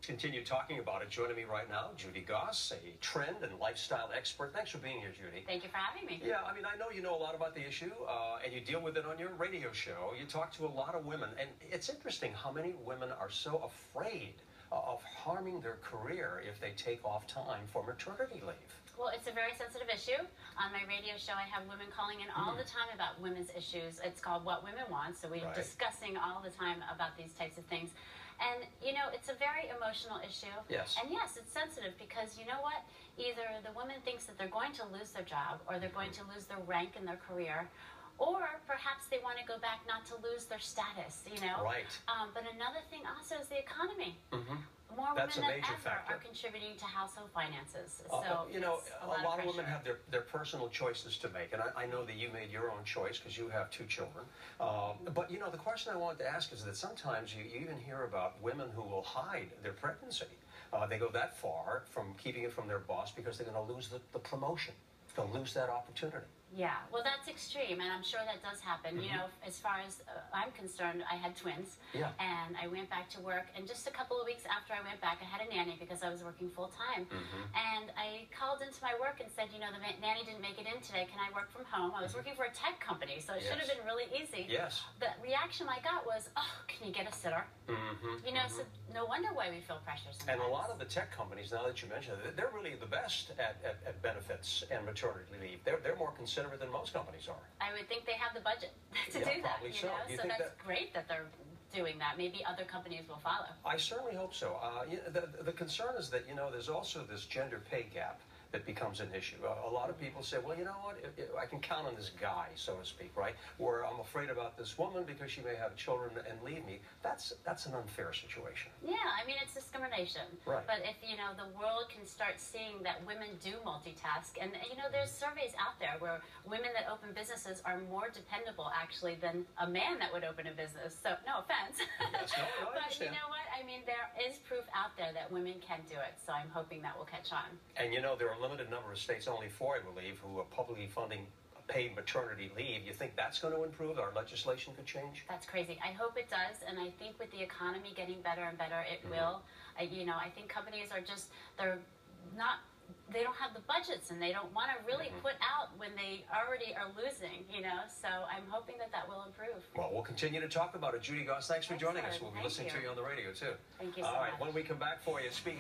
Continue talking about it. Joining me right now, Judy Goss, a trend and lifestyle expert. Thanks for being here, Judy. Thank you for having me. Yeah, I mean, I know you know a lot about the issue, and you deal with it on your radio show. You talk to a lot of women, and it's interesting how many women are so afraid of harming their career if they take off time for maternity leave. Well, it's a very sensitive issue. On my radio show, I have women calling in all the time about women's issues. It's called What Women Want, so we're discussing all the time about these types of things. And, you know, it's a very emotional issue. Yes. And yes, it's sensitive because, you know what? Either the woman thinks that they're going to lose their job or they're going to lose their rank in their career, or perhaps they want to go back not to lose their status, you know? Right. But another thing also is the economy. More That's women a major than ever factor. are contributing to household finances. So you know, a lot of women pressure. have their personal choices to make, and I know that you made your own choice because you have 2 children. But you know, the question I wanted to ask is that sometimes you even hear about women who will hide their pregnancy. They go that far from keeping it from their boss because they're going to lose the promotion. They'll lose that opportunity. Yeah, well, that's extreme, and I'm sure that does happen. You know, as far as I'm concerned, I had twins, and I went back to work, and just a couple of weeks after I went back, I had a nanny because I was working full-time, and I called into my work and said, you know, the nanny didn't make it in today, can I work from home? I was working for a tech company, so it should have been really easy. Yes. The reaction I got was, oh, can you get a sitter? You know, so no wonder why we feel pressure sometimes. And a lot of the tech companies, now that you mention it, they're really the best at benefits and maternity leave. They're more considerate than most companies are. I would think they have the budget to do that, probably you so. know? Do you So think that's great that they're doing that. Maybe other companies will follow. I certainly hope so. The concern is that, you know, there's also this gender pay gap that becomes an issue. A lot of people say, well, you know what, I can count on this guy, so to speak, right? Or I'm afraid about this woman because she may have children and leave me. That's an unfair situation. Yeah, I mean, it's discrimination. Right. But if, you know, the world can start seeing that women do multitask, and, you know, there's surveys out there where women that open businesses are more dependable, actually, than a man that would open a business. So, no offense. Yes, no, I but understand. you know what? I mean, there is proof out there that women can do it, so I'm hoping that will catch on. And, you know, there are a limited number of states, only 4, I believe, who are publicly funding paid maternity leave. You think that's going to improve? Our legislation could change? That's crazy. I hope it does, and I think with the economy getting better and better, it will. You know, I think companies are just, they don't have the budgets, and they don't want to really put out when they already are losing, you know, so I'm hoping that that will improve. Well, we'll continue to talk about it. Judy Goss, thanks for joining us. We'll be Thank listening you. to you on the radio, too. Thank you so All right, much. when we come back for you, speaking